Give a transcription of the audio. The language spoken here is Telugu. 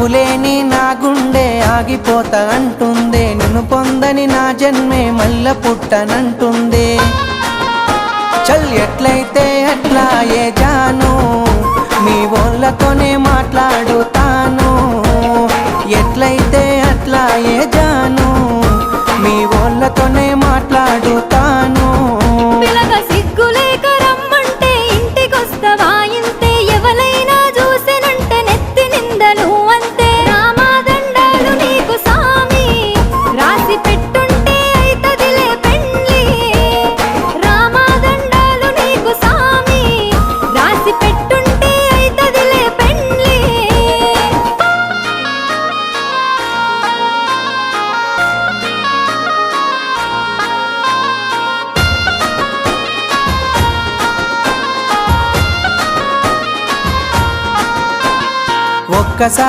నువ్వు లేని నా గుండె ఆగిపోతా అంటుందే, నిన్ను పొందని నా జన్మే మల్ల పుట్టనంటుందే. చల్ ఎట్లయితే అట్లా ఏ జాను, మీ వాళ్ళతోనే మాట్లాడుతాను. ఎట్లయితే అట్లా ఏ జాను, మీ వాళ్ళతోనే మాట్లాడుతాను. పిలక సిగ్గులేక రమ్మంటే ఇంటికొస్తవా ఇంతే, ఎవలైనా చూసినంటే నెత్తి నిందలు అంతే. రామాదండాలు నీకు సామి, రాసి పెట్టుంటే అయితదిలే పెండ్లి. రామాదండాలు నీకు సామి, రాసి పెట్టుంటే అయితదిలే పెండ్లి. ఒక్కసారి